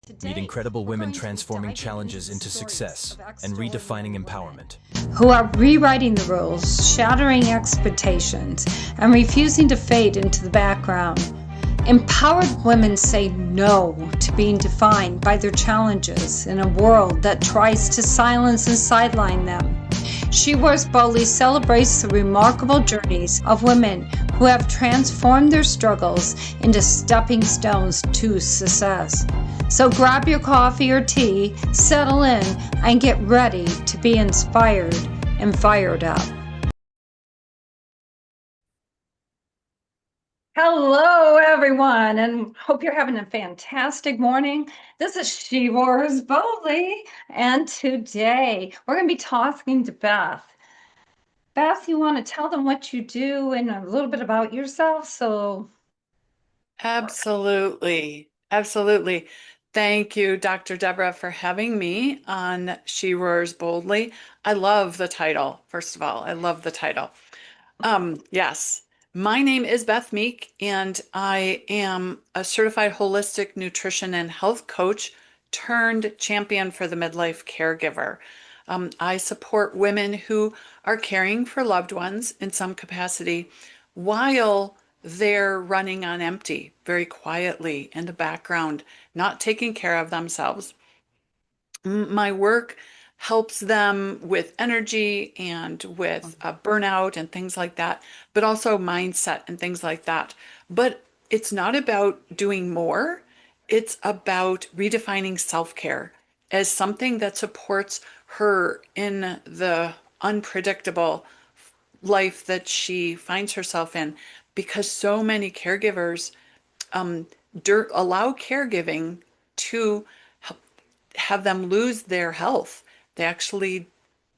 Meet Today, incredible we're women going to be transforming diving into challenges the into stories success of and extraordinary redefining women empowerment. who are rewriting the rules, shattering expectations, and refusing to fade into the background. Empowered women say no to being defined by their challenges in a world that tries to silence and sideline them. She Wears Boldly celebrates the remarkable journeys of women who have transformed their struggles into stepping stones to success. So grab your coffee or tea, settle in, and get ready to be inspired and fired up. Hello, everyone, and hope you're having a fantastic morning. This is She Wears Boldly, and today we're going to be talking to Beth. Beth, you want to tell them what you do and a little bit about yourself? Absolutely. Absolutely. Thank you, Dr. Deborah, for having me on She Roars Boldly. I love the title, first of all. I love the title. Yes, my name is Beth Meek, and I am a certified holistic nutrition and health coach turned champion for the midlife caregiver. I support women who are caring for loved ones in some capacity while they're running on empty, very quietly in the background, not taking care of themselves. My work helps them with energy and with burnout and things like that, but also mindset and things like that. But it's not about doing more, it's about redefining self-care as something that supports her in the unpredictable life that she finds herself in, because so many caregivers um, allow caregiving to have them lose their health. They actually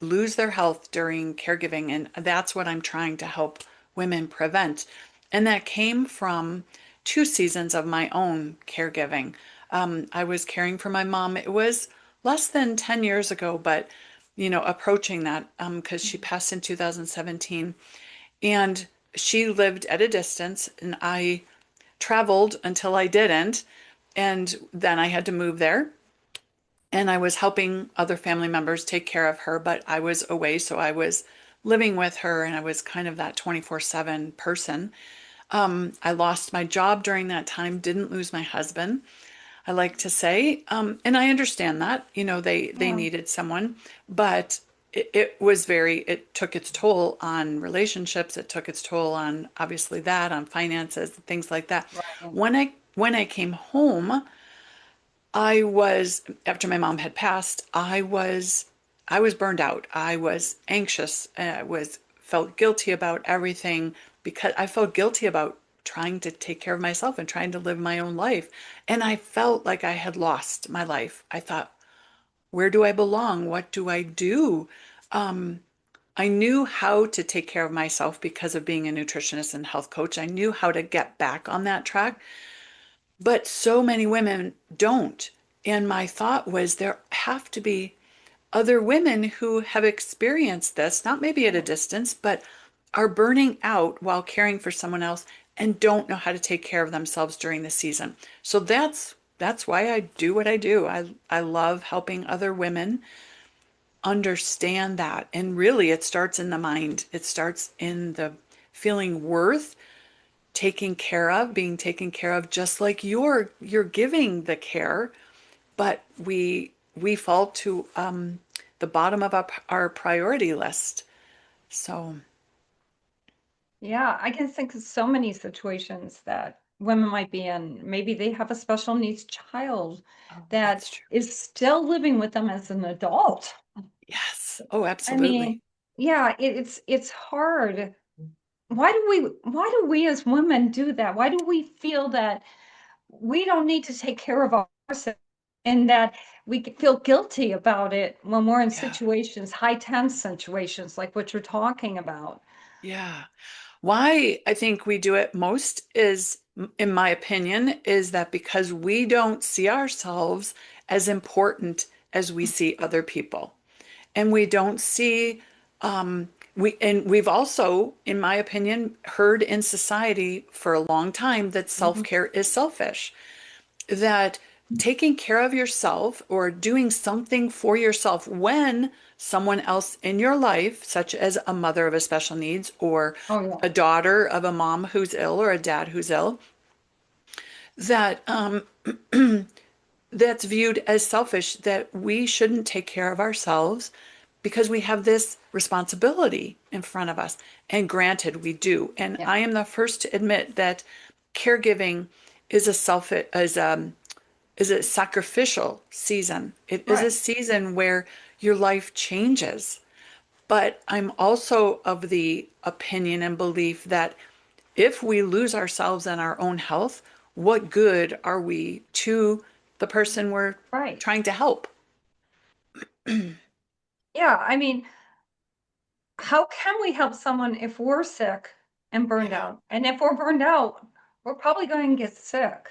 lose their health during caregiving, and that's what I'm trying to help women prevent. And that came from 2 seasons of my own caregiving. I was caring for my mom. It was less than 10 years ago, but approaching that because she passed in 2017. And she lived at a distance, and I traveled until I didn't. And then I had to move there, and I was helping other family members take care of her, but I was away, so I was living with her, and I was kind of that 24/7 person. I lost my job during that time, didn't lose my husband, I like to say. And I understand that, they Yeah. needed someone, but it took its toll on relationships. It took its toll on, obviously, that, on finances, things like that. Right. When I came home, I was, after my mom had passed, I was burned out. I was anxious. I was felt guilty about everything because I felt guilty about trying to take care of myself and trying to live my own life. And I felt like I had lost my life. I thought, where do I belong? What do I do? Um, I knew how to take care of myself because of being a nutritionist and health coach. I knew how to get back on that track. But so many women don't. And my thought was there have to be other women who have experienced this, not maybe at a distance, but are burning out while caring for someone else and don't know how to take care of themselves during the season. So that's why I do what I do. I love helping other women understand that. And really it starts in the mind. It starts in the feeling worth taken care of, being taken care of, just like you're giving the care, but we fall to the bottom of our priority list. So Yeah, I can think of so many situations that women might be in. Maybe they have a special needs child that that's true. is still living with them as an adult. Yes. Oh, I mean, absolutely. yeah, it's hard. Why do we as women do that? Why do we feel that we don't need to take care of ourselves and that we feel guilty about it when we're in Yeah. situations, high tense situations like what you're talking about? Yeah. Why I think we do it most is, in my opinion, is that because we don't see ourselves as important as we see other people. And we don't see, we've also, in my opinion, heard in society for a long time that Mhm. self-care is selfish, that taking care of yourself or doing something for yourself when someone else in your life, such as a mother of a special needs or Oh, yeah. a daughter of a mom who's ill or a dad who's ill, that that's viewed as selfish, that we shouldn't take care of ourselves because we have this responsibility in front of us. And granted, we do. And Yeah. I am the first to admit that caregiving is a is a sacrificial season. It is a Right. season where your life changes. But I'm also of the opinion and belief that if we lose ourselves in our own health, what good are we to the person we're Right. trying to help? Yeah. I mean, how can we help someone if we're sick and burned Yeah, out? And if we're burned out, we're probably going to get sick.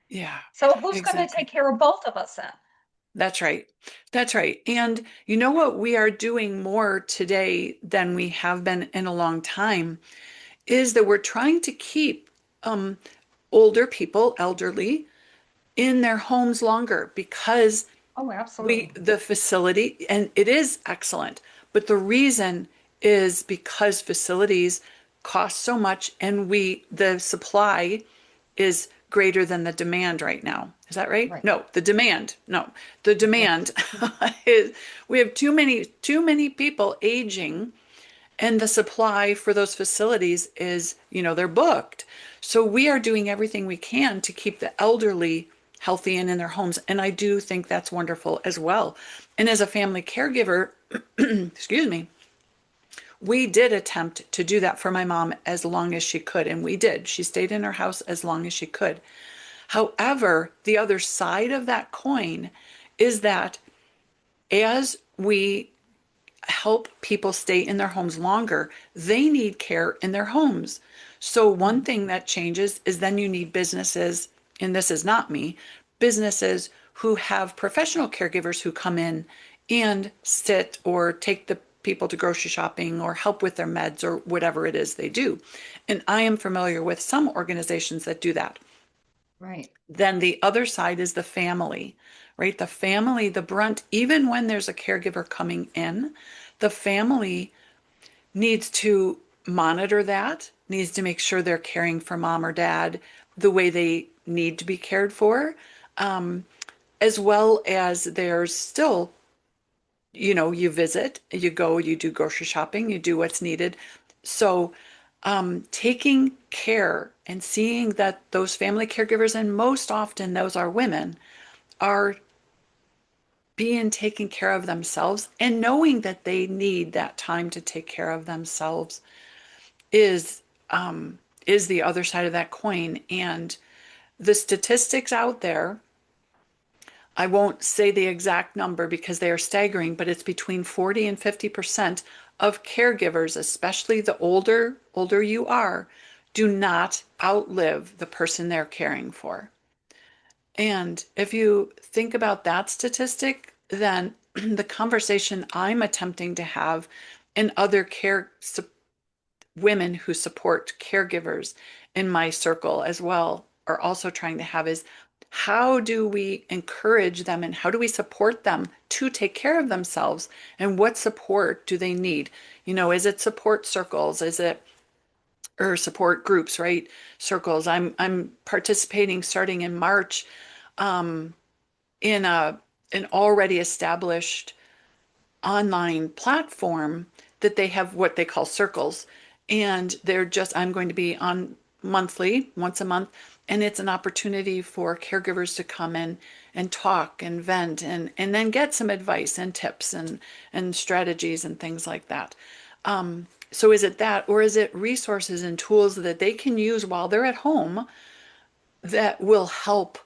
yeah, So who's going to take exactly. care of both of us then? That's right. That's right. And you know what we are doing more today than we have been in a long time is that we're trying to keep um, older people, elderly, in their homes longer because Oh, absolutely. the facility, and it is excellent, but the reason is because facilities cost so much and the supply is greater than the demand right now. Is that right? Right. No, the demand. No, the demand is we have too many people aging and the supply for those facilities is, they're booked. So we are doing everything we can to keep the elderly healthy and in their homes. And I do think that's wonderful as well. And as a family caregiver, excuse me, we did attempt to do that for my mom as long as she could. And we did. She stayed in her house as long as she could. However, the other side of that coin is that as we help people stay in their homes longer, they need care in their homes. So one Mhm. thing that changes is then you need businesses, and this is not me, businesses who have professional caregivers who come in and sit or take the people to grocery shopping or help with their meds or whatever it is they do. And I am familiar with some organizations that do that. Right. Then the other side is the family, right? The family, the brunt, even when there's a caregiver coming in, the family needs to monitor that, needs to make sure they're caring for mom or dad the way they need to be cared for, um, as well as there's still, you visit, you go, you do grocery shopping, you do what's needed. So, taking care and seeing that those family caregivers, and most often those are women, are being taken care of themselves and knowing that they need that time to take care of themselves is is the other side of that coin. And the statistics out there, I won't say the exact number because they are staggering, but it's between 40 and 50% of caregivers, especially the older you are, do not outlive the person they're caring for. And if you think about that statistic, then the conversation I'm attempting to have and other women who support caregivers in my circle as well are also trying to have is how do we encourage them and how do we support them to take care of themselves and what support do they need? Is it support circles? Is it or support groups, right? Circles. I'm participating starting in March in an already established online platform that they have what they call circles. And I'm going to be on monthly, once a month, and it's an opportunity for caregivers to come in and talk and vent and then get some advice and tips and strategies and things like that. So is it that, or is it resources and tools that they can use while they're at home that will help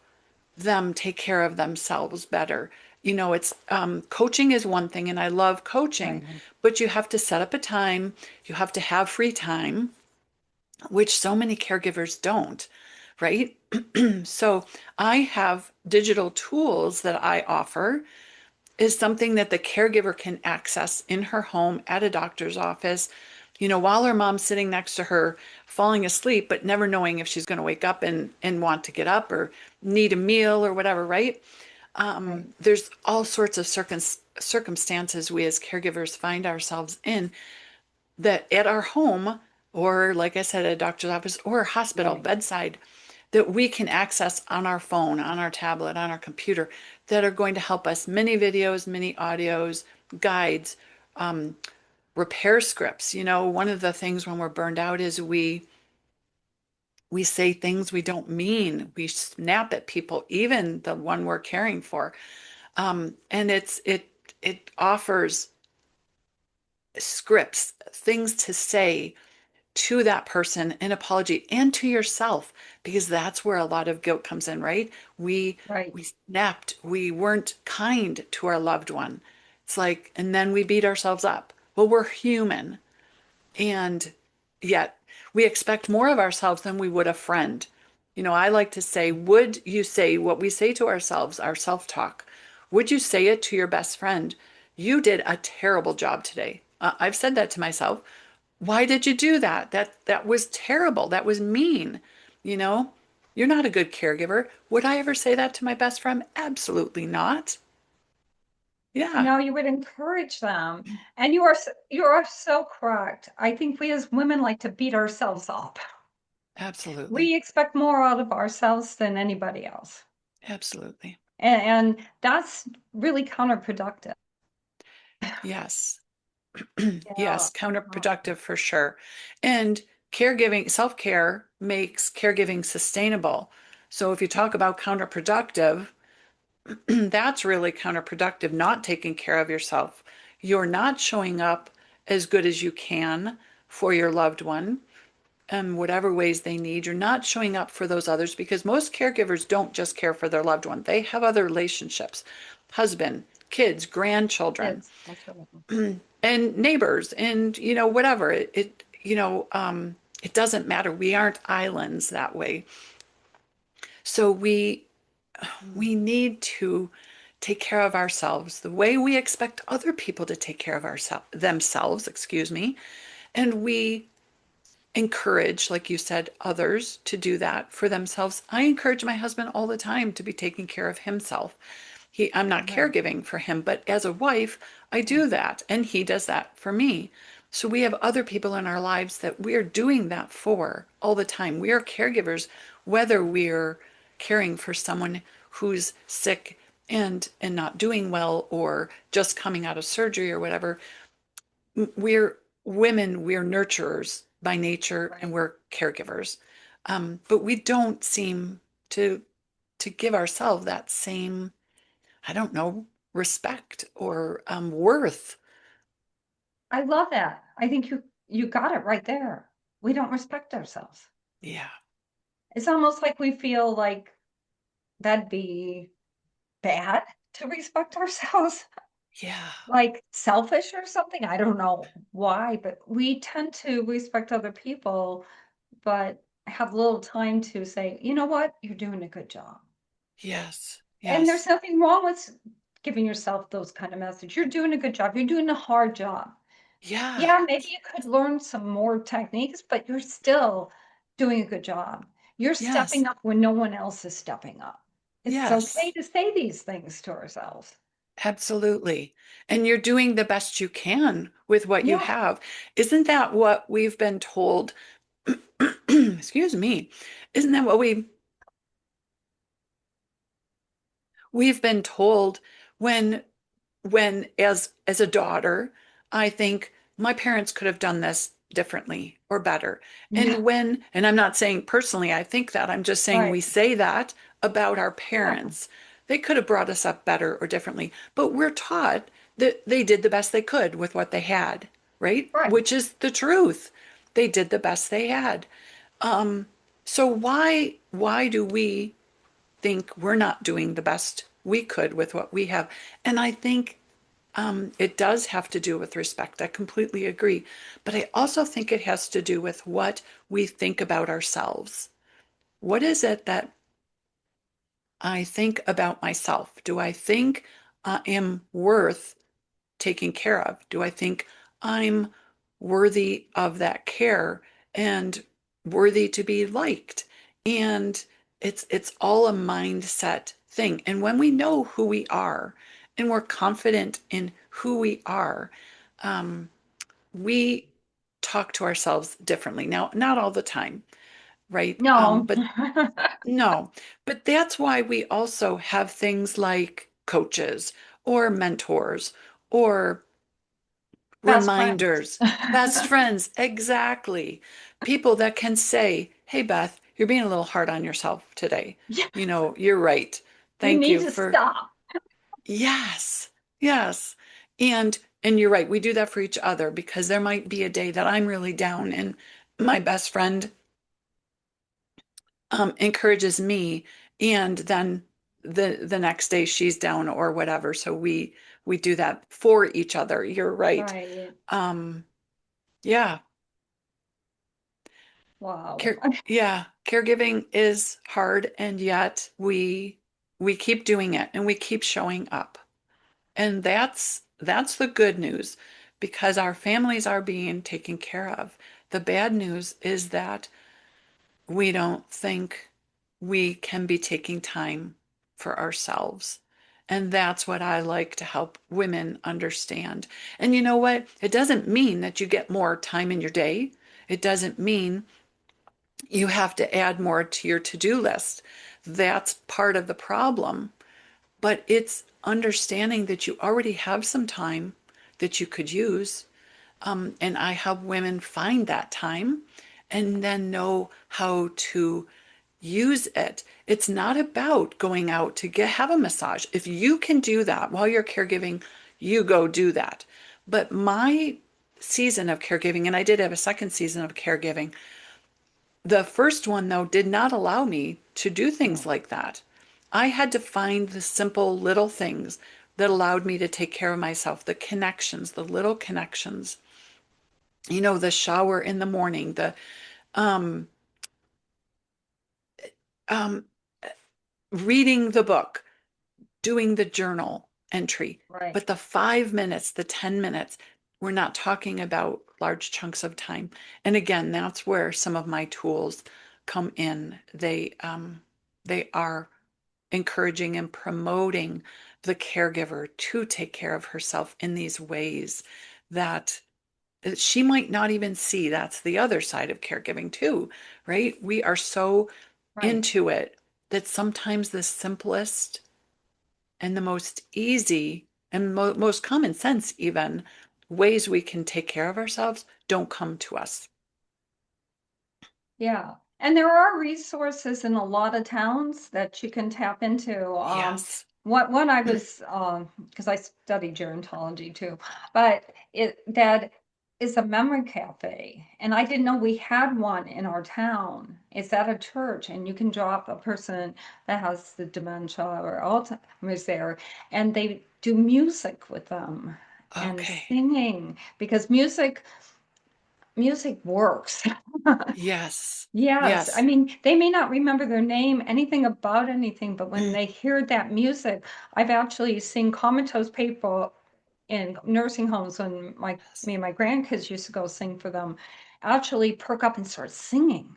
them take care of themselves better? It's coaching is one thing, and I love coaching, Right. but you have to set up a time, you have to have free time, which so many caregivers don't, right? So I have digital tools that I offer is something that the caregiver can access in her home at a doctor's office while her mom's sitting next to her falling asleep, but never knowing if she's going to wake up and want to get up or need a meal or whatever, right? Right. There's all sorts of circumstances we as caregivers find ourselves in that at our home, or like I said, at a doctor's office or a hospital Right. bedside, that we can access on our phone, on our tablet, on our computer that are going to help us. Many videos, many audios, guides, um, repair scripts. One of the things when we're burned out is we say things we don't mean. We snap at people, even the one we're caring for. And it offers scripts, things to say to that person, an apology, and to yourself, because that's where a lot of guilt comes in, right? We Right. we snapped, we weren't kind to our loved one. It's like, and then we beat ourselves up. Well, we're human, and yet we expect more of ourselves than we would a friend. I like to say, would you say what we say to ourselves, our self-talk? Would you say it to your best friend? You did a terrible job today. I've said that to myself. Why did you do that? That was terrible. That was mean. You know, you're not a good caregiver. Would I ever say that to my best friend? Absolutely not. Yeah, No, you would encourage them. And you are so correct. I think we as women like to beat ourselves up. We absolutely. expect more out of ourselves than anybody else. Absolutely. And that's really counterproductive. Yes. Yeah. Yes, counterproductive for sure. And caregiving, self-care makes caregiving sustainable. So if you talk about counterproductive, that's really counterproductive, not taking care of yourself. You're not showing up as good as you can for your loved one in whatever ways they need. You're not showing up for those others because most caregivers don't just care for their loved one. They have other relationships, husband, kids, grandchildren, Kids. That's what and neighbors, and whatever. It doesn't matter. We aren't islands that way. So we need to take care of ourselves the way we expect other people to take care of themselves, excuse me. And we encourage, like you said, others to do that for themselves. I encourage my husband all the time to be taking care of himself. I'm not Right. caregiving for him, but as a wife, I Right. do that, and he does that for me. So we have other people in our lives that we're doing that for all the time. We are caregivers, whether we're caring for someone who's sick and not doing well or just coming out of surgery or whatever. We're women, we're nurturers by nature, and Right. we're caregivers. But we don't seem to give ourselves that same, I don't know, respect or worth. I love that. I think you got it right there. We don't respect ourselves. Yeah, It's almost like we feel like that'd be bad to respect ourselves, yeah, like selfish or something. I don't know why, but we tend to respect other people, but have little time to say, you know what, you're doing a good job. yes, And there's yes, nothing wrong with giving yourself those kind of messages. You're doing a good job. You're doing a hard job. yeah, Yeah, maybe you could learn some more techniques, but you're still doing a good job. You're yes, stepping up when no one else is stepping up. It's okay yes, to say these things to ourselves. absolutely. And you're doing the best you can with what you Yeah, have. Isn't that what we've been told? Excuse me. Isn't that what we've been told when as a daughter, I think my parents could have done this differently or better. yeah, And I'm not saying personally I think that, I'm just saying we right. say that about our Yeah, parents. They could have brought us up better or differently, but we're taught that they did the best they could with what they had, right? right. Which is the truth. They did the best they had. Um, so why do we think we're not doing the best we could with what we have? And I think it does have to do with respect. I completely agree. But I also think it has to do with what we think about ourselves. What is it that I think about myself? Do I think I am worth taking care of? Do I think I'm worthy of that care and worthy to be liked. And it's all a mindset thing. And when we know who we are and we're confident in who we are, um, we talk to ourselves differently. Now, not all the time, right? No. But no, but that's why we also have things like coaches or mentors or Best friends. reminders, best friends, exactly. People that can say, "Hey, Beth, you're being a little hard on yourself today. Yeah, You know, you're right. you Thank need you to for." stop. Yes, yes. And you're right. We do that for each other because there might be a day that I'm really down and my best friend encourages me, and then the next day she's down or whatever. So we do that for each other. You're right. Right. Um, yeah. Wow. Yeah, caregiving is hard, and yet we keep doing it and we keep showing up. And that's the good news because our families are being taken care of. The bad news is that we don't think we can be taking time for ourselves. And that's what I like to help women understand. And you know what? It doesn't mean that you get more time in your day. It doesn't mean you have to add more to your to-do list. That's part of the problem. But it's understanding that you already have some time that you could use. And I help women find that time and then know how to use it. It's not about going out to have a massage. If you can do that while you're caregiving, you go do that. But my season of caregiving, and I did have a second season of caregiving, the first one, though, did not allow me to do things No. like that. I had to find the simple little things that allowed me to take care of myself, the connections, the little connections. You know, the shower in the morning, the um, um, reading the book, doing the journal entry. Right. But the 5 minutes, the 10 minutes, we're not talking about large chunks of time. And again, that's where some of my tools come in. They are encouraging and promoting the caregiver to take care of herself in these ways that she might not even see. That's the other side of caregiving too, right? We are so Right. into it that sometimes the simplest and the most easy and most common sense even ways we can take care of ourselves don't come to us. Yeah. And there are resources in a lot of towns that you can tap into. Yes. What one I was because I study gerontology too, but it that is a memory cafe, and I didn't know we had one in our town. It's at a church, and you can drop a person that has the dementia or Alzheimer's there, and they do music with them and Okay. singing because music works. Yes. Yes, I Yes. mean, they may not remember their name, anything about anything, but when they hear that music, I've actually seen comatose people in nursing homes when Yes. me and my grandkids used to go sing for them, actually perk up and start singing.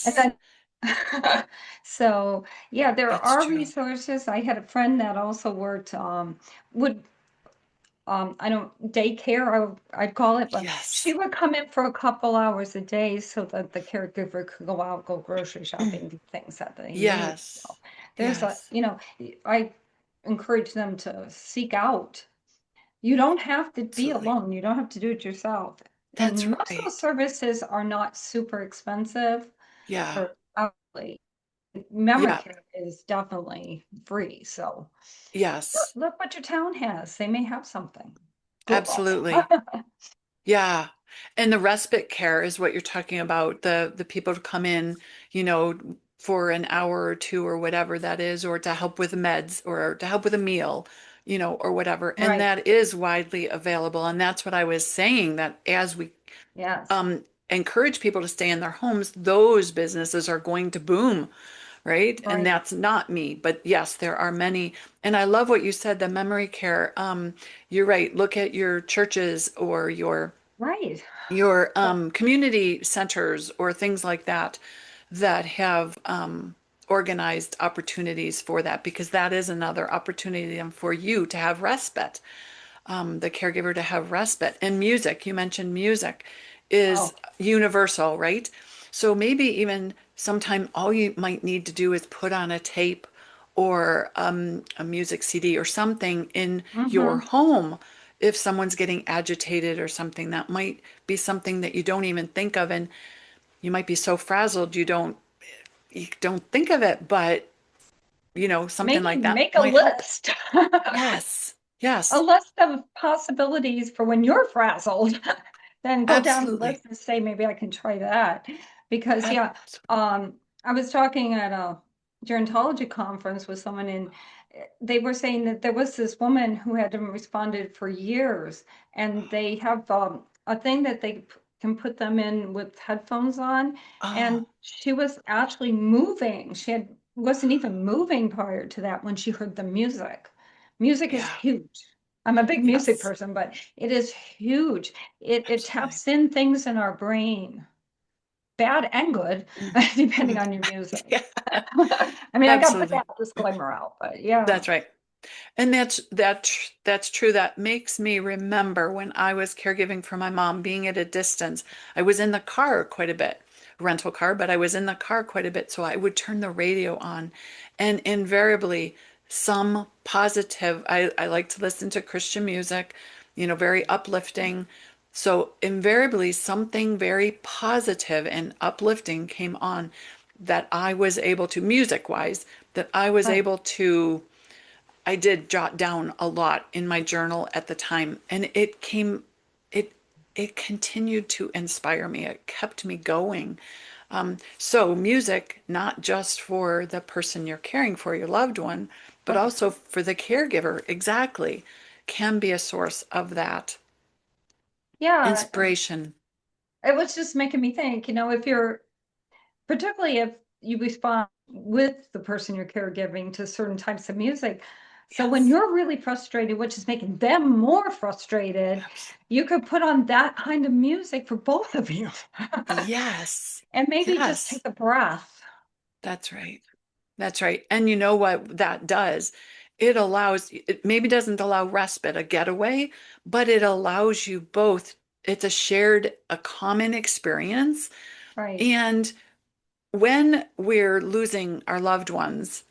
And Yes. then, so yeah, there It's are true. resources. I had a friend that also worked, would I don't daycare, I'd call it, but she Yes. would come in for a couple hours a day so that the caregiver could go out, go grocery shopping, do things that they need. So Yes. there's Yes. I encourage them to seek out. You don't have to be Absolutely. alone. You don't have to do it yourself. That's And most of the right. services are not super expensive Yeah. or hourly. Memory Yeah. care is definitely free. So Yes. look what your town has. They may have something. Google. Absolutely. Yeah. And the respite care is what you're talking about. The people to come in, you know, for an hour or two or whatever that is, or to help with meds or to help with a meal, you know, or whatever. And Right. that is widely available. And that's what I was saying, that as we Yes. encourage people to stay in their homes, those businesses are going to boom, right? And Right. that's not me, but yes, there are many. And I love what you said, the memory care. You're right. Look at your churches or your Right. your community centers or things like that that have organized opportunities for that, because that is another opportunity for you to have respite, the caregiver to have respite. And music, you mentioned music is Oh, universal, right? So maybe even sometime all you might need to do is put on a tape or a music CD or something in your mm-hmm. home. If someone's getting agitated or something, that might be something that you don't even think of, and you might be so frazzled you don't think of it, but something Maybe like that make a might help. list. Yes, A yes, list of possibilities for when you're frazzled. Then go down the absolutely. list and say, maybe I can try that. Because yeah, um, I was talking at a gerontology conference with someone, and they were saying that there was this woman who hadn't responded for years, and they have a thing that they can put them in with headphones on, Oh, and she was actually moving. She had wasn't even moving prior to that when she heard the music. Music is yeah, huge. I'm a big music yes, person, but it is huge. It absolutely. taps in things in our brain, bad and good, Mm, depending mm. on your music. Yeah, I mean, I got to put absolutely. that disclaimer out, but yeah. That's right. And that's true. That makes me remember when I was caregiving for my mom, being at a distance. I was in the car quite a bit, rental car, but I was in the car quite a bit. So I would turn the radio on, and invariably some positive. I like to listen to Christian music, very uplifting. So invariably something very positive and uplifting came on that I was able to, music wise, that I was Right. able to. I did jot down a lot in my journal at the time, and it it continued to inspire me. It kept me going. So music, not just for the person you're caring for, your loved one, but Right. also for the caregiver, exactly, can be a source of that Yeah. inspiration. It was just making me think, if you're, particularly if you respond with the person you're caregiving to certain types of music. So when Yes, you're really frustrated, which is making them more frustrated, absolutely. you could put on that kind of music for both of you. Yes, And maybe just take yes, a breath. that's right. That's right. And you know what that does? It maybe doesn't allow respite, a getaway, but it allows you both. It's a common experience. Right. And when we're losing our loved ones,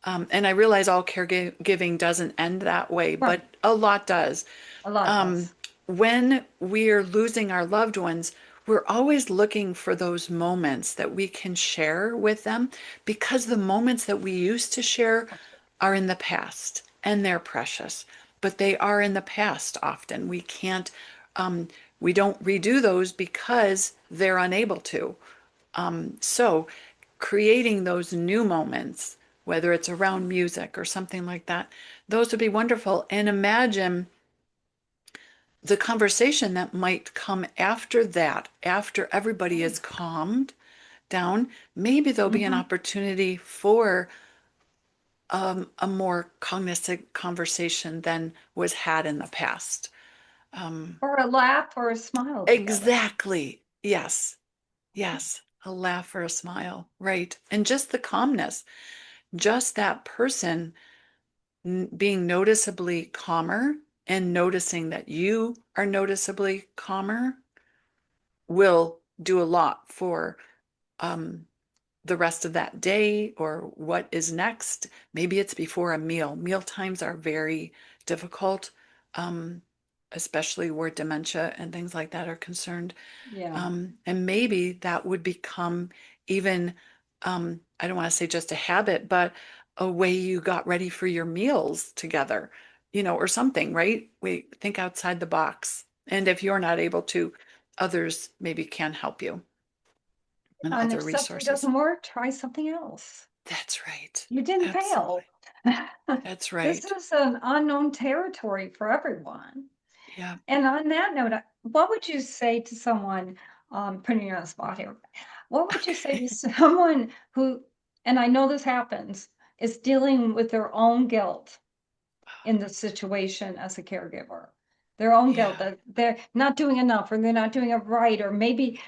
and I realize all caregiving doesn't end that way, Right. but a lot does. A lot Um, does. when we're losing our loved ones, we're always looking for those moments that we can share with them, because the moments that we used to share are in the past and they're precious, but they are in the past often. Um, we don't redo those because they're unable to. So creating those new moments, whether it's around music or something like that, those would be wonderful. And imagine the conversation that might come after that, after everybody is calmed down. Maybe there'll be an Mhm. opportunity for a more cognizant conversation than was had in the past. Um, Or a laugh or a smile together. exactly. Yes. Yes. A laugh or a smile. Right. And just the calmness, just that person being noticeably calmer and noticing that you are noticeably calmer will do a lot for um, the rest of that day or what is next. Maybe it's before a meal. Meal times are very difficult, um, especially where dementia and things like that are concerned. Yeah. And maybe that would become even, I don't want to say just a habit, but a way you got ready for your meals together, or something, right? We think outside the box. And if you're not able to, others maybe can help you and And other if something resources. doesn't work, try something else. That's right. You didn't Absolutely. fail. That's This right. is an unknown territory for everyone. Yeah. And on that note, what would you say to someone, putting you on the spot here, what would you say to Okay. someone who, and I know this happens, is dealing with their own guilt in the situation as a caregiver? their own guilt Yeah. that they're not doing enough or they're not doing it right, or maybe,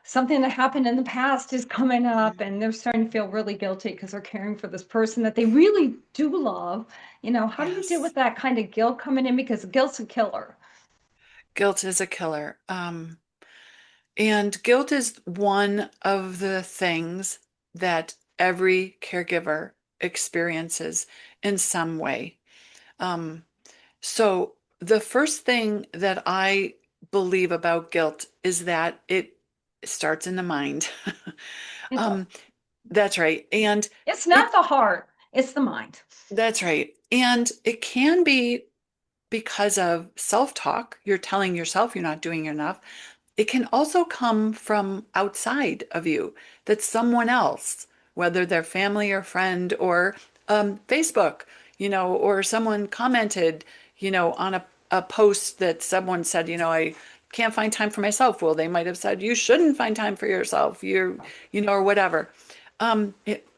something that happened in the past is coming up Mhm. and they're starting to feel really guilty because they're caring for this person that they really do love. How do you deal Yes. with that kind of guilt coming in? Because guilt's a killer. Guilt is a killer. And guilt is one of the things that every caregiver experiences in some way. Um, so the first thing that I believe about guilt is that it starts in the mind. It does. Um, that's right. And It's not it the heart, it's the mind. that's right. And it can be because of self-talk. You're telling yourself you're not doing enough. It can also come from outside of you, that someone else, whether they're family or friend or Facebook, or someone commented, on a post that someone said, I can't find time for myself. Well, they might have said, you shouldn't find time for yourself, or whatever.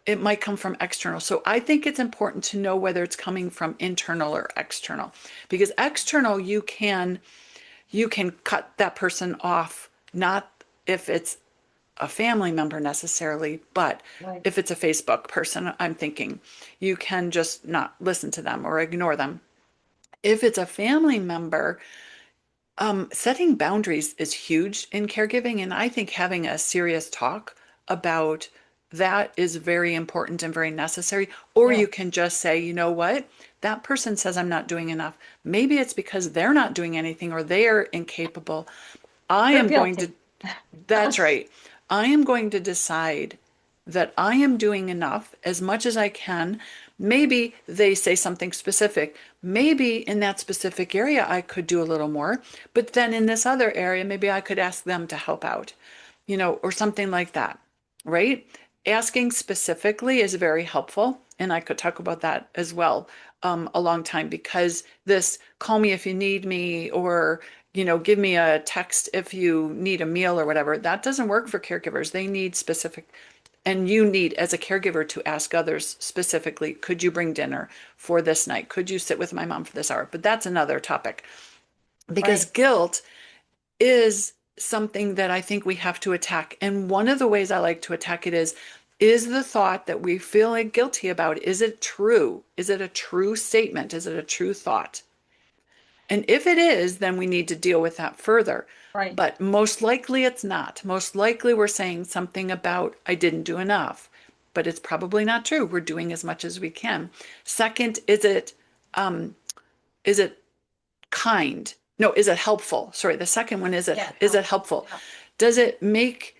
It might come from external. So I think it's important to know whether it's coming from internal or external, because external, you can cut that person off, not if it's a family member necessarily, but Right. if it's a Facebook person, I'm thinking you can just not listen to them or ignore them. If it's a family member, setting boundaries is huge in caregiving, and I think having a serious talk about that is very important and very necessary. Or Yeah. you can just say, you know what? That person says I'm not doing enough. Maybe it's because they're not doing anything or they are incapable. I They're am going guilty. to, that's right. I am going to decide that I am doing enough as much as I can. Maybe they say something specific. Maybe in that specific area I could do a little more, but then in this other area, maybe I could ask them to help out, or something like that, right? Asking specifically is very helpful. And I could talk about that as well, a long time, because this call me if you need me, or give me a text if you need a meal or whatever, that doesn't work for caregivers. They need specific, and you need as a caregiver to ask others specifically, could you bring dinner for this night? Could you sit with my mom for this hour? But that's another topic, because Right. guilt is something that I think we have to attack. And one of the ways I like to attack it is the thought that we feel like guilty about, is it true? Is it a true statement? Is it a true thought? And if it is, then we need to deal with that further. Right. But most likely it's not. Most likely we're saying something about, I didn't do enough, but it's probably not true. We're doing as much as we can. Second, um, is it kind? No, is it helpful? Sorry, the second one, is it Yeah. is it helpful? Yeah. Does it make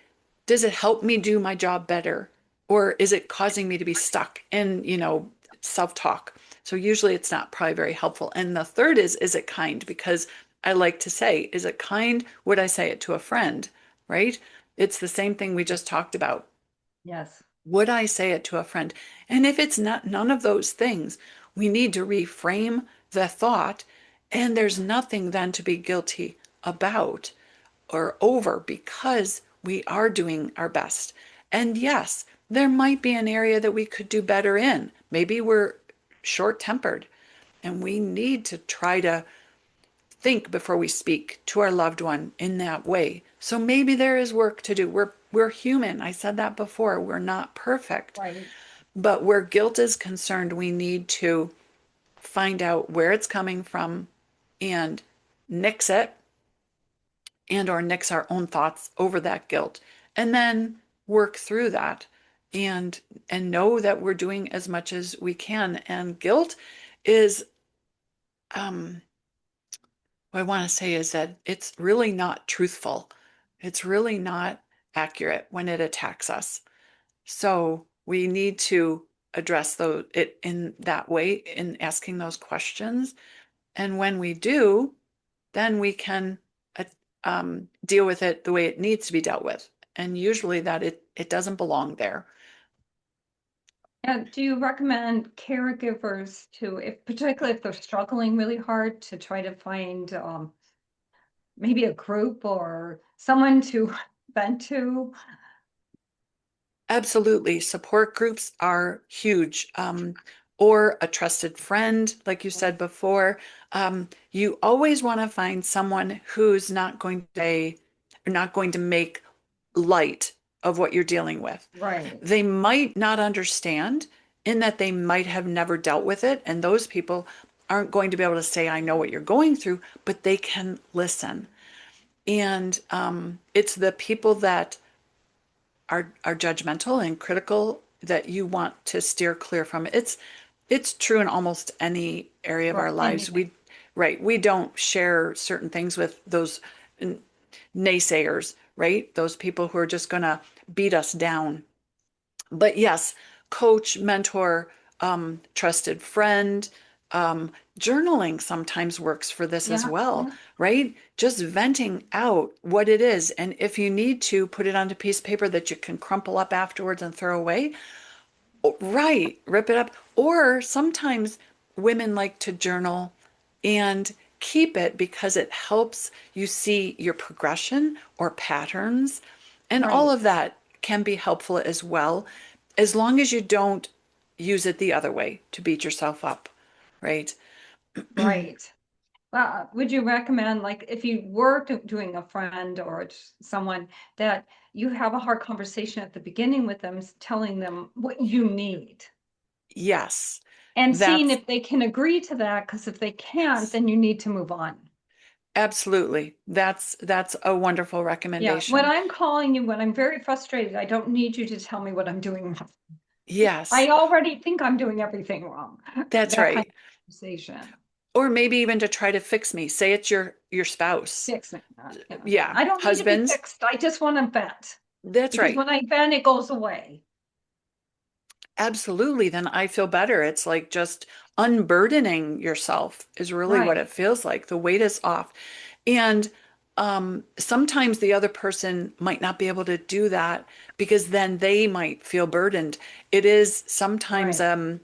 does it help me do my job better? Or is it causing me to be stuck in, self-talk? So usually it's not probably very helpful. And the third is it kind? Because I like to say, is it kind? Would I say it to a friend? Right? It's the same thing we just talked about. Yes. Would I say it to a friend? And if it's not none of those things, we need to reframe the thought, and there's nothing then to be guilty about or over, because we are doing our best. And yes, there might be an area that we could do better in. Maybe we're short-tempered and we need to try to think before we speak to our loved one in that way. So maybe there is work to do. We're human. I said that before. We're not perfect. Right. But where guilt is concerned, we need to find out where it's coming from and nix it, and or nix our own thoughts over that guilt, and then work through that, and know that we're doing as much as we can. And guilt is, um what I want to say is that it's really not truthful. It's really not accurate when it attacks us. So we need to address it in that way, in asking those questions. And when we do, then we can deal with it the way it needs to be dealt with. And usually that it doesn't belong there. And do you recommend caregivers to, if particularly if they're struggling really hard, to try to find maybe a group or someone to vent to? Absolutely. Support groups are huge. or a trusted friend, like you said before. You always want to find someone who's not going to say, or not going to make light of what you're dealing with. Right. They might not understand in that they might have never dealt with it, and those people aren't going to be able to say, I know what you're going through, but they can listen. And it's the people that are judgmental and critical that you want to steer clear from. It's true in almost any area of Right. our lives. Anything. We don't share certain things with those naysayers, right? Those people who are just going to beat us down. But yes, coach, mentor, trusted friend, journaling sometimes works for this as Yeah. well, Yeah. right? Just venting out what it is. And if you need to put it onto a piece of paper that you can crumple up afterwards and throw away, right, rip it up. Or sometimes women like to journal and keep it because it helps you see your progression or patterns. And all Right. of that can be helpful as well, as long as you don't use it the other way to beat yourself up, right? Right. Would you recommend, like, if you were doing a friend or someone that you have a hard conversation at the beginning with them, telling them what you need Yes, and seeing that's if they can agree to that? Because if they can't, yes, then you need to move on. absolutely. That's a wonderful Yeah. When recommendation. I'm calling you, when I'm very frustrated, I don't need you to tell me what I'm doing wrong. I Yes, already think I'm doing everything wrong. that's That kind right. of conversation. Or maybe even to try to fix me. Say it's your spouse. Fix me. Yeah. Yeah, I don't need to be husbands. fixed. I just want to vent That's because right. when I vent, it goes away. Absolutely. Then I feel better. It's like just unburdening yourself is really what it Right. feels like. The weight is off. And sometimes the other person might not be able to do that because then they might feel burdened. It is sometimes Right.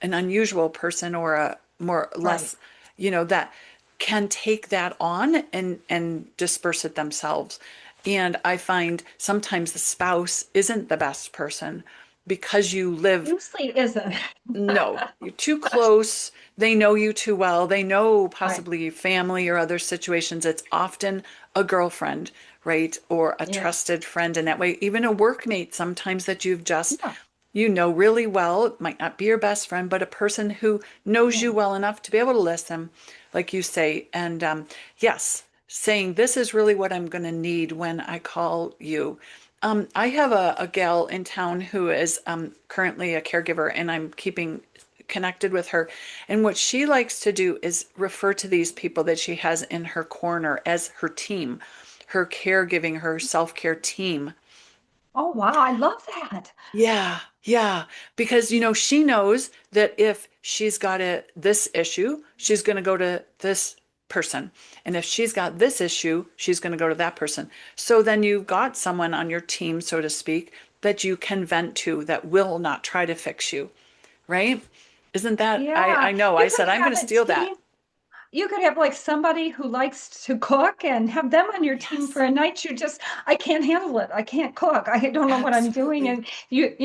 an unusual person or a more Right. less, that can take that on and disperse it themselves. And I find sometimes the spouse isn't the best person because you live, Usually isn't. no, you're too close. They know you too well. They know Right. possibly family or other situations. It's often a girlfriend, right? Or a Yeah. trusted friend. And that way, even a workmate sometimes that you've just, Yeah. really well. It might not be your best friend, but a person who knows Yeah. you well enough to be able to listen, like you say. And yes, saying this is really what I'm going to need when I call you. I have a gal in town who is currently a caregiver, and I'm keeping connected with her. And what she likes to do is refer to these people that she has in her corner as her team, her caregiving, her self-care team. Oh, wow. I love that. Yeah, yeah, because she knows that if she's got this issue, she's going to go to this person. And if she's got this issue, she's going to go to that person. So then you've got someone on your team, so to speak, that you can vent to that will not try to fix you, right? Isn't that, I Yeah. know, I You said could I'm going have to a steal that. team. You could have like somebody who likes to cook and have them on your team for Yes, a night. I can't handle it. I can't cook. I don't know what I'm doing. absolutely.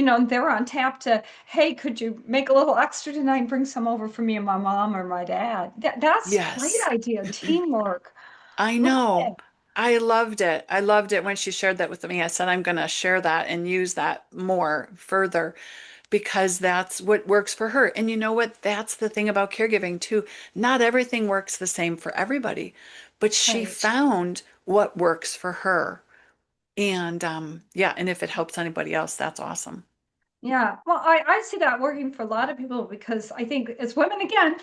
And they're on tap to, hey, could you make a little extra tonight and bring some over for me and my mom or my dad? That's a great Yes. idea. Teamwork. I Love know. it. I loved it. I loved it when she shared that with me. I said, I'm going to share that and use that more further because that's what works for her. And you know what? That's the thing about caregiving too. Not everything works the same for everybody, but she Right. found what works for her. And yeah, and if it helps anybody else, that's awesome. Yeah. Well, I see that working for a lot of people because I think as women, again,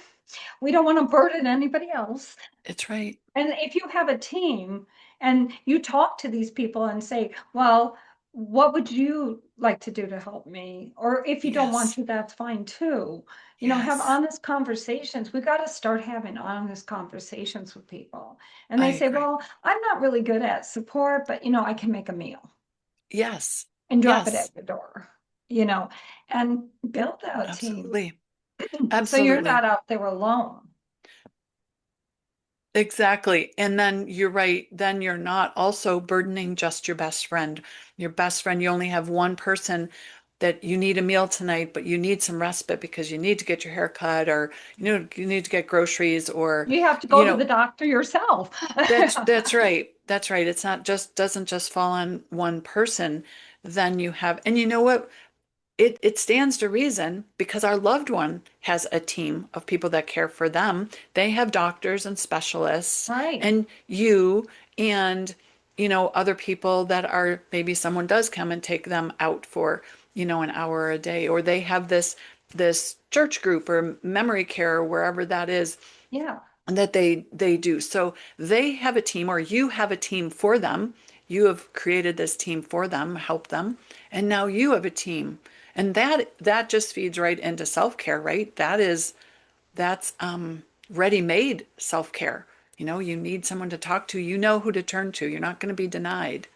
we don't want to burden anybody else. It's right. And if you have a team and you talk to these people and say, well, what would you like to do to help me? Or if you don't want Yes. to, that's fine too. Have Yes. honest conversations. We got to start having honest conversations with people. And I they say, agree. well, I'm not really good at support, but I can make a meal Yes. and drop it Yes. at your door, you know, and build that team. Absolutely. So you're not Absolutely. out there alone. Exactly. And then you're right. Then you're not also burdening just your best friend. Your best friend, you only have one person that you need a meal tonight, but you need some respite because you need to get your hair cut, or you need to get groceries, or You have to you go to know the doctor yourself. that's right. That's right. It's not just doesn't just fall on one person. Then you have, and you know what? It stands to reason because our loved one has a team of people that care for them. They have doctors and specialists, Right. and you and other people that are, maybe someone does come and take them out for an hour a day, or they have this church group or memory care or wherever that is Yeah. that they do. So they have a team, or you have a team for them. You have created this team for them, help them, and now you have a team. And that just feeds right into self-care, right? That's ready-made self-care. You need someone to talk to, you know who to turn to. You're not going to be denied.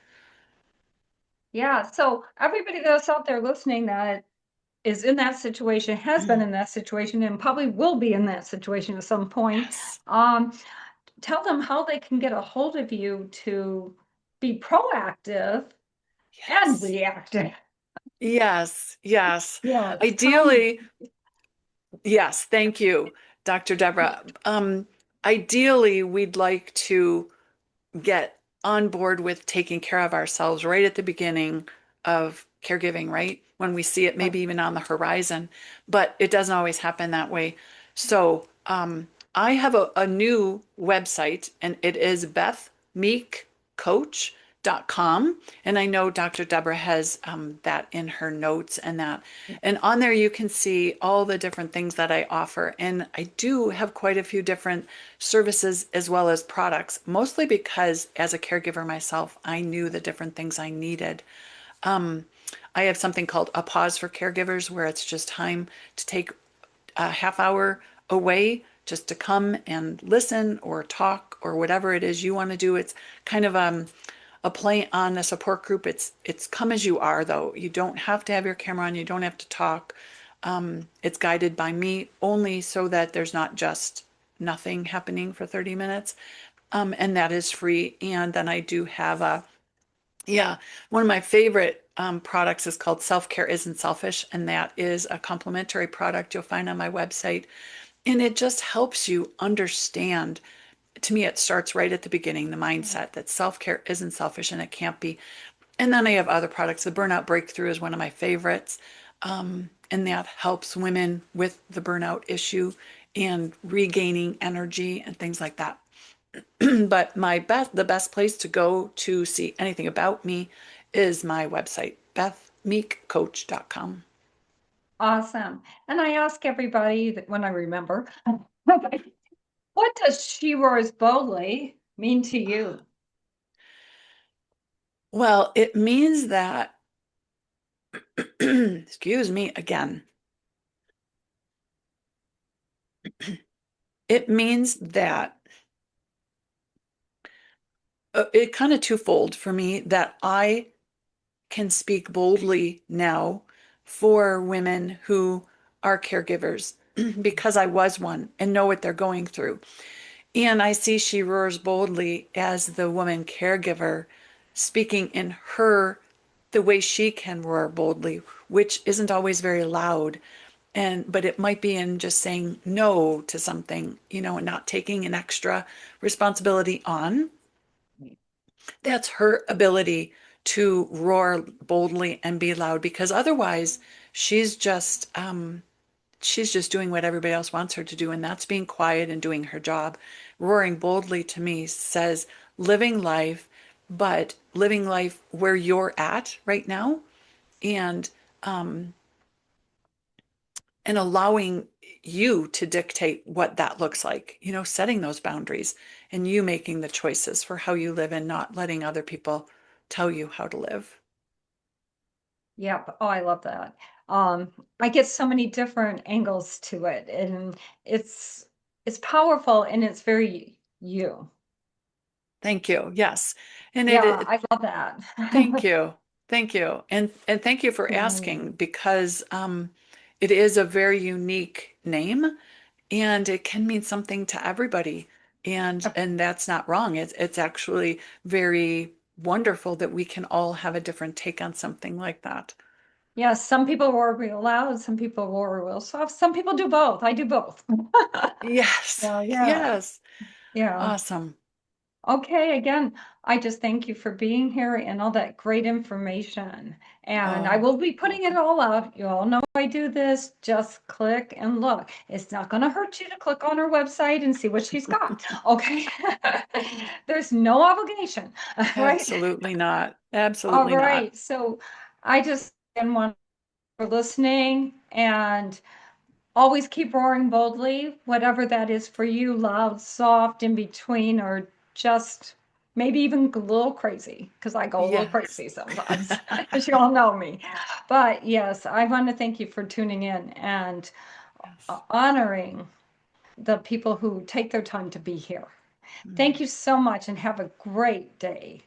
Yeah. So everybody that's out there listening that is in that situation, has been in that situation, and probably will be in that situation at some point. Yes. Um, Tell them how they can get a hold of you to be proactive and Yes. reactive. Yes. Yes. Yes, tell Ideally, yes, thank you, Dr. Deborah. Ideally, we'd like to get on board with taking care of ourselves right at the beginning of caregiving, right? When we see it, me. maybe even on the horizon, but it doesn't always happen that way. So, I have a new website, and it is bethmeekcoach.com. And I know Dr. Deborah has that in her notes and that. And on there, you can see all the different things that I offer. And I do have quite a few different services as well as products, mostly because as a caregiver myself, I knew the different things I needed. Um, I have something called a pause for caregivers, where it's just time to take a half hour away just to come and listen or talk or whatever it is you want to do. It's kind of a play on a support group. It's come as you are, though. You don't have to have your camera on. You don't have to talk. It's guided by me only, so that there's not just nothing happening for 30 minutes. And that is free. And then I do have yeah, one of my favorite products is called Self Care Isn't Selfish. And that is a complimentary product you'll find on my website. And it just helps you understand. To me, it starts right at the beginning, the mindset that self-care isn't selfish and it can't be. And then I have other products. The Burnout Breakthrough is one of my favorites. And that helps women with the burnout issue and regaining energy and things like that. But the best place to go to see anything about me is my website, bethmeekcoach.com. Awesome. And I ask everybody that when I remember, what does She Roars Boldly mean to you? Well, it means that, excuse me again, it means that it kind of twofold for me, that I can speak boldly now for women who are caregivers because I was one and know what they're going through. And I see She Roars Boldly as the woman caregiver speaking in the way she can roar boldly, which isn't always very loud. But it might be in just saying no to something, and not taking an extra responsibility on. That's her ability to roar boldly and be loud, because otherwise she's just she's just doing what everybody else wants her to do, and that's being quiet and doing her job. Roaring boldly to me says living life, but living life where you're at right now, and um and allowing you to dictate what that looks like, setting those boundaries and you making the choices for how you live, and not letting other people tell you how to live. Yep. Oh, I love that. I get so many different angles to it, and it's it's powerful and it's very you. Thank you. Yes. And Yeah, I love that. thank you. Thank you. And thank you for Mm. asking, because it is a very unique name, and it can mean something to everybody. And that's not wrong. It's actually very wonderful that we can all have a different take on something like that. Yes, some people roar real loud, some people roar real soft, some people do both. I do both. Yes. Yeah, yeah, Yes. yeah. Awesome. Okay, again, I just thank you for being here and all that great information. And I Oh, will be putting it welcome. all out. You all know I do this. Just click and look. It's not going to hurt you to click on her website and see what she's got. Okay. There's no obligation, right? Absolutely not. All Absolutely not. right. So I just again want for listening and always keep roaring boldly, whatever that is for you, loud, soft, in between, or just maybe even a little crazy, because I go a little Yes. crazy sometimes, as you all know me. But yes, I want to thank you for tuning in and Yes. honoring the people who take their time to be here. Thank Mm. you so much and have a great day.